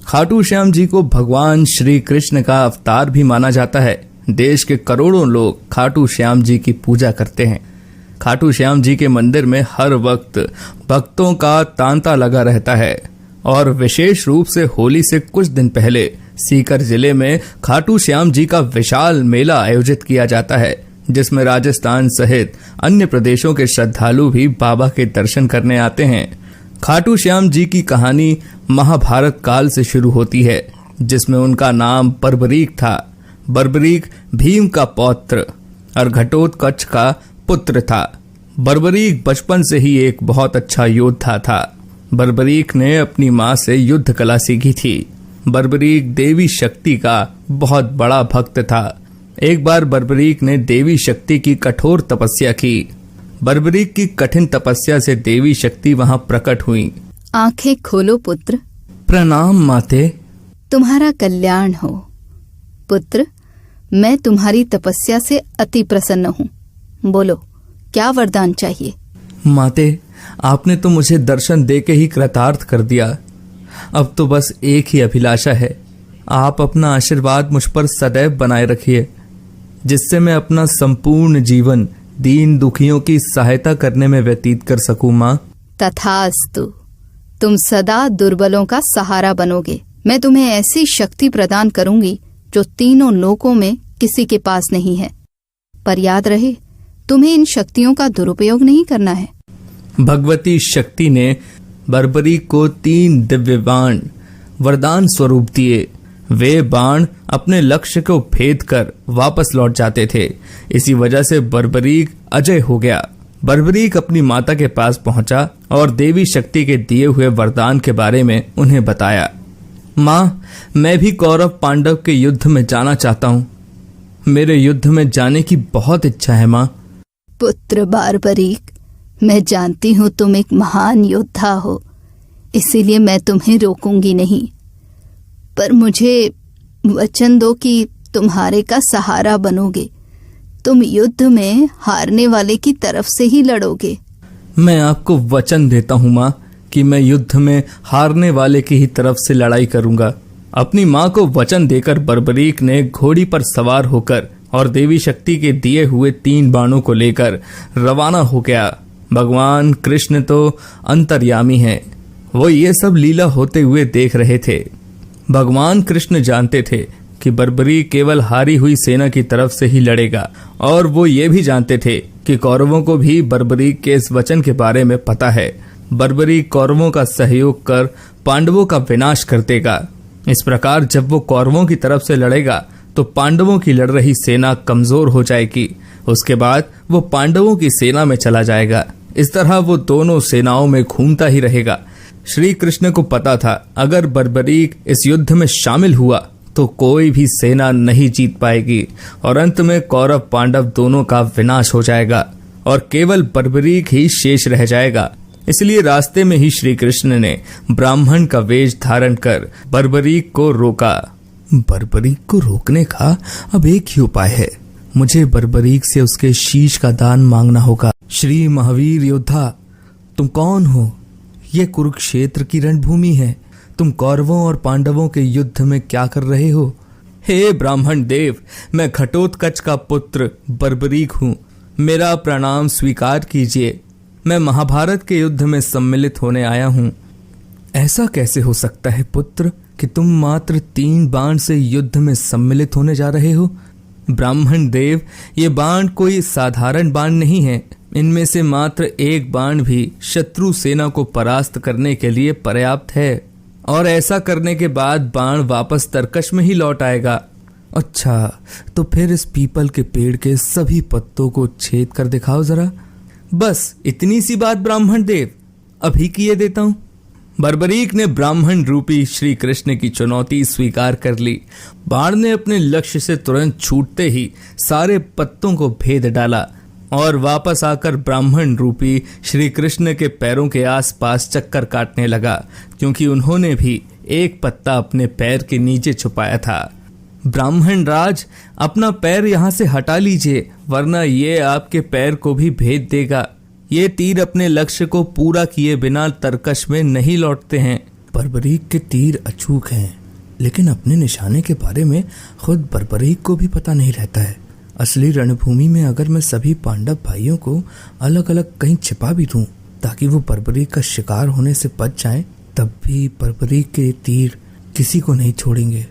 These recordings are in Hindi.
खाटू श्याम जी को भगवान श्री कृष्ण का अवतार भी माना जाता है। देश के करोड़ों लोग खाटू श्याम जी की पूजा करते हैं। खाटू श्याम जी के मंदिर में हर वक्त भक्तों का तांता लगा रहता है और विशेष रूप से होली से कुछ दिन पहले सीकर जिले में खाटू श्याम जी का विशाल मेला आयोजित किया जाता है, जिसमें राजस्थान सहित अन्य प्रदेशों के श्रद्धालु भी बाबा के दर्शन करने आते हैं। खाटू श्याम जी की कहानी महाभारत काल से शुरू होती है, जिसमें उनका नाम बर्बरीक था। बर्बरीक भीम का पौत्र और घटोत्कच का पुत्र था। बर्बरीक बचपन से ही एक बहुत अच्छा योद्धा था। बर्बरीक ने अपनी माँ से युद्ध कला सीखी थी। बर्बरीक देवी शक्ति का बहुत बड़ा भक्त था। एक बार बर्बरीक ने देवी शक्ति की कठोर तपस्या की। बर्बरीक की कठिन तपस्या से देवी शक्ति वहां प्रकट हुई। आंखें खोलो पुत्र। प्रणाम माते। तुम्हारा कल्याण हो पुत्र। मैं तुम्हारी तपस्या से अति प्रसन्न हूँ। बोलो, क्या वरदान चाहिए? माते, आपने तो मुझे दर्शन देके ही कृतार्थ कर दिया। अब तो बस एक ही अभिलाषा है, आप अपना आशीर्वाद मुझ पर सदैव बनाए रखिए, जिससे मैं अपना संपूर्ण जीवन दीन दुखियों की सहायता करने में व्यतीत कर सकूं। माँ, तथास्तु। तुम सदा दुर्बलों का सहारा बनोगे। मैं तुम्हें ऐसी शक्ति प्रदान करूंगी जो तीनों लोकों में किसी के पास नहीं है। पर याद रहे, तुम्हें इन शक्तियों का दुरुपयोग नहीं करना है। भगवती शक्ति ने बर्बरीक को 3 दिव्य बाण वरदान स्वरूप दिए। वे बाण अपने लक्ष्य को भेद कर वापस लौट जाते थे। इसी वजह से बर्बरीक अजय हो गया। बर्बरीक अपनी माता के पास पहुंचा और देवी शक्ति के दिए हुए वरदान के बारे में उन्हें बताया। माँ, मैं भी कौरव पांडव के युद्ध में जाना चाहता हूँ। मेरे युद्ध में जाने की बहुत इच्छा है। माँ। पुत्र बर्बरीक, मैं जानती हूँ तुम एक महान योद्धा हो, इसीलिए मैं तुम्हें रोकूंगी नहीं। पर मुझे वचन दो कि तुम्हारे का सहारा बनोगे। तुम युद्ध में हारने वाले की तरफ से ही लड़ोगे। मैं आपको वचन देता हूँ माँ कि मैं युद्ध में हारने वाले की ही तरफ से लड़ाई करूंगा। अपनी माँ को वचन देकर बर्बरीक ने घोड़ी पर सवार होकर और देवी शक्ति के दिए हुए 3 बाणों को लेकर रवाना हो गया। भगवान कृष्ण तो अंतर्यामी हैं, वो ये सब लीला होते हुए देख रहे थे। भगवान कृष्ण जानते थे कि बर्बरीक केवल हारी हुई सेना की तरफ से ही लड़ेगा, और वो ये भी जानते थे कि कौरवों को भी बर्बरीक के इस वचन के बारे में पता है। बर्बरीक कौरवों का सहयोग कर पांडवों का विनाश कर देगा। इस प्रकार जब वो कौरवों की तरफ से लड़ेगा तो पांडवों की लड़ रही सेना कमजोर हो जाएगी। उसके बाद वो पांडवों की सेना में चला जाएगा। इस तरह वो दोनों सेनाओं में घूमता ही रहेगा। श्री कृष्ण को पता था, अगर बर्बरीक इस युद्ध में शामिल हुआ तो कोई भी सेना नहीं जीत पाएगी और अंत में कौरव पांडव दोनों का विनाश हो जाएगा और केवल बर्बरीक ही शेष रह जाएगा। इसलिए रास्ते में ही श्री कृष्ण ने ब्राह्मण का वेश धारण कर बर्बरीक को रोका। बर्बरीक को रोकने का अब एक ही उपाय है, मुझे बर्बरीक से उसके शीश का दान मांगना होगा। श्री महावीर योद्धा, तुम कौन हो? ये कुरुक्षेत्र की रणभूमि है। तुम कौरवों और पांडवों के युद्ध में क्या कर रहे हो? हे ब्राह्मण देव, मैं घटोत्कच का पुत्र बर्बरीक हूँ। मेरा प्रणाम स्वीकार कीजिए। मैं महाभारत के युद्ध में सम्मिलित होने आया हूँ। ऐसा कैसे हो सकता है पुत्र कि तुम मात्र 3 बाण से युद्ध में सम्मिलित होने जा रहे हो? ब्राह्मण देव, ये बाण कोई साधारण बाण नहीं है। इनमें से मात्र एक बाण भी शत्रु सेना को परास्त करने के लिए पर्याप्त है, और ऐसा करने के बाद बाण वापस तरकश में ही लौट आएगा। अच्छा, तो फिर इस पीपल के पेड़ के सभी पत्तों को छेद कर दिखाओ जरा। बस इतनी सी बात ब्राह्मण देव, अभी किए देता हूं। बर्बरीक ने ब्राह्मण रूपी श्री कृष्ण की चुनौती स्वीकार कर ली। बाण ने अपने लक्ष्य से तुरंत छूटते ही सारे पत्तों को भेद डाला और वापस आकर ब्राह्मण रूपी श्री कृष्ण के पैरों के आसपास चक्कर काटने लगा, क्योंकि उन्होंने भी एक पत्ता अपने पैर के नीचे छुपाया था। ब्राह्मण राज, अपना पैर यहाँ से हटा लीजिए, वरना ये आपके पैर को भी भेद देगा। ये तीर अपने लक्ष्य को पूरा किए बिना तरकश में नहीं लौटते हैं। बर्बरीक के तीर अचूक हैं, लेकिन अपने निशाने के बारे में खुद बर्बरीक को भी पता नहीं रहता है। असली रणभूमि में अगर मैं सभी पांडव भाइयों को अलग अलग कहीं छिपा भी दूं ताकि वो बर्बरीक का शिकार होने से बच जाएं, तब भी बर्बरीक के तीर किसी को नहीं छोड़ेंगे।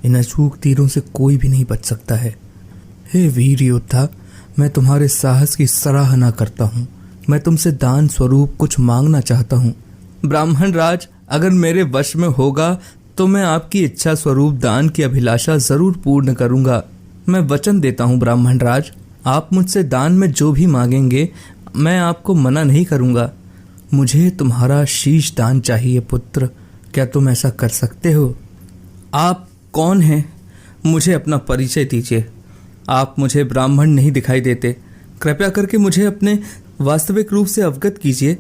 इन अचूक तीरों से कोई भी नहीं बच सकता है। हे वीर योद्धा, मैं तुम्हारे साहस की सराहना करता हूँ। मैं तुमसे दान स्वरूप कुछ मांगना चाहता हूँ। ब्राह्मण राज, अगर मेरे वश में होगा तो मैं आपकी इच्छा स्वरूप दान की अभिलाषा जरूर पूर्ण करूंगा। मैं वचन देता हूँ ब्राह्मण राज, आप मुझसे दान में जो भी मांगेंगे मैं आपको मना नहीं करूंगा। मुझे तुम्हारा शीश दान चाहिए पुत्र, क्या तुम ऐसा कर सकते हो? आप कौन हैं? मुझे अपना परिचय दीजिए। आप मुझे ब्राह्मण नहीं दिखाई देते, कृपया करके मुझे अपने वास्तविक रूप से अवगत कीजिए।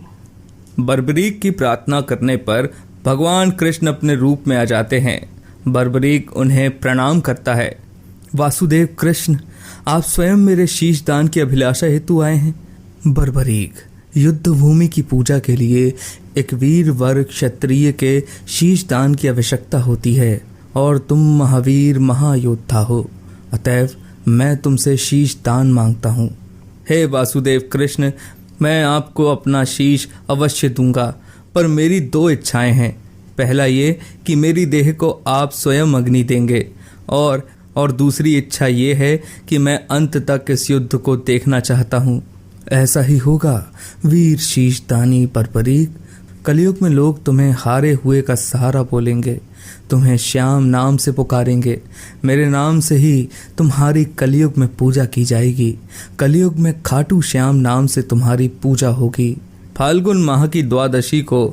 बर्बरीक की प्रार्थना करने पर भगवान कृष्ण अपने रूप में आ जाते हैं। बर्बरीक उन्हें प्रणाम करता है। वासुदेव कृष्ण, आप स्वयं मेरे शीश दान की अभिलाषा हेतु आए हैं। बर्बरीक, युद्ध भूमि की पूजा के लिए एक वीर वर क्षत्रिय के शीश दान की आवश्यकता होती है और तुम महावीर महायोद्धा हो, अतएव मैं तुमसे शीश दान मांगता हूँ। हे वासुदेव कृष्ण, मैं आपको अपना शीश अवश्य दूंगा, पर मेरी 2 इच्छाएं हैं। पहला ये कि मेरी देह को आप स्वयं अग्नि देंगे, और दूसरी इच्छा ये है कि मैं अंत तक इस युद्ध को देखना चाहता हूँ। ऐसा ही होगा वीर शीश दानी बर्बरीक। कलयुग में लोग तुम्हें हारे हुए का सहारा बोलेंगे, तुम्हें श्याम नाम से पुकारेंगे। मेरे नाम से ही तुम्हारी कलयुग में पूजा की जाएगी। कलयुग में खाटू श्याम नाम से तुम्हारी पूजा होगी। फाल्गुन माह की द्वादशी को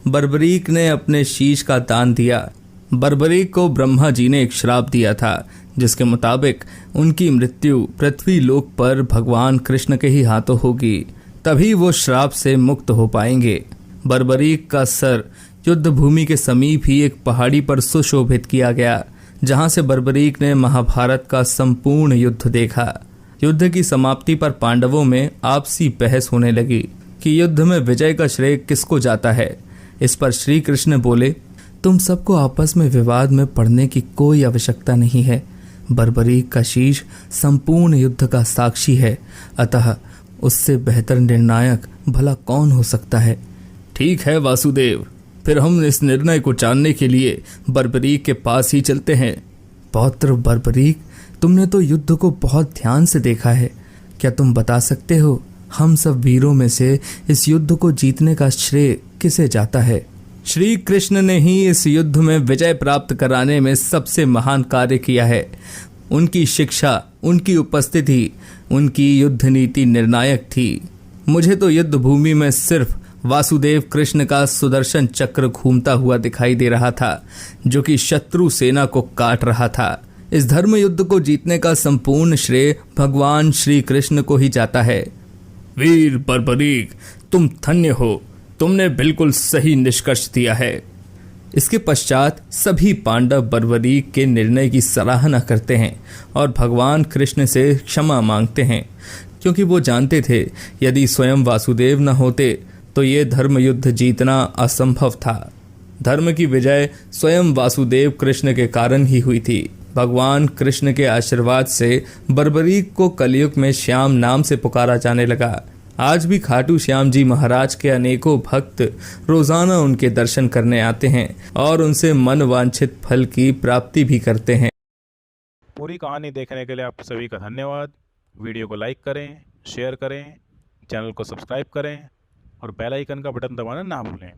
बर्बरीक ने अपने शीश का दान दिया। बर्बरीक को ब्रह्मा जी ने एक श्राप दिया था, जिसके मुताबिक उनकी मृत्यु पृथ्वी लोक पर भगवान कृष्ण के ही हाथों होगी, तभी वो श्राप से मुक्त हो पाएंगे। बर्बरीक का सर युद्ध भूमि के समीप ही एक पहाड़ी पर सुशोभित किया गया, जहां से बर्बरीक ने महाभारत का संपूर्ण युद्ध देखा। युद्ध की समाप्ति पर पांडवों में आपसी बहस होने लगी कि युद्ध में विजय का श्रेय किसको जाता है। इस पर श्री कृष्ण बोले, तुम सबको आपस में विवाद में पड़ने की कोई आवश्यकता नहीं है। बर्बरीक का शीश संपूर्ण युद्ध का साक्षी है, अतः उससे बेहतर निर्णायक भला कौन हो सकता है। ठीक है वासुदेव, फिर हम इस निर्णय को जानने के लिए बर्बरीक के पास ही चलते हैं। पौत्र बर्बरीक, तुमने तो युद्ध को बहुत ध्यान से देखा है, क्या तुम बता सकते हो हम सब वीरों में से इस युद्ध को जीतने का श्रेय किसे जाता है? श्री कृष्ण ने ही इस युद्ध में विजय प्राप्त कराने में सबसे महान कार्य किया है। उनकी शिक्षा, उनकी उपस्थिति, उनकी युद्ध नीति निर्णायक थी। मुझे तो युद्ध भूमि में सिर्फ वासुदेव कृष्ण का सुदर्शन चक्र घूमता हुआ दिखाई दे रहा था, जो कि शत्रु सेना को काट रहा था। इस धर्म युद्ध को जीतने का संपूर्ण श्रेय भगवान श्री कृष्ण को ही जाता है। वीर बर्बरीक, तुम धन्य हो, तुमने बिल्कुल सही निष्कर्ष दिया है। इसके पश्चात सभी पांडव बर्बरीक के निर्णय की सराहना करते हैं और भगवान कृष्ण से क्षमा मांगते हैं, क्योंकि वो जानते थे यदि स्वयं वासुदेव न होते तो ये धर्म युद्ध जीतना असंभव था। धर्म की विजय स्वयं वासुदेव कृष्ण के कारण ही हुई थी। भगवान कृष्ण के आशीर्वाद से बर्बरीक को कलयुग में श्याम नाम से पुकारा जाने लगा। आज भी खाटू श्याम जी महाराज के अनेकों भक्त रोजाना उनके दर्शन करने आते हैं और उनसे मन वांछित फल की प्राप्ति भी करते हैं। पूरी कहानी देखने के लिए आप सभी का धन्यवाद। वीडियो को लाइक करें, शेयर करें, चैनल को सब्सक्राइब करें और बेल आइकन का बटन दबाना ना भूलें।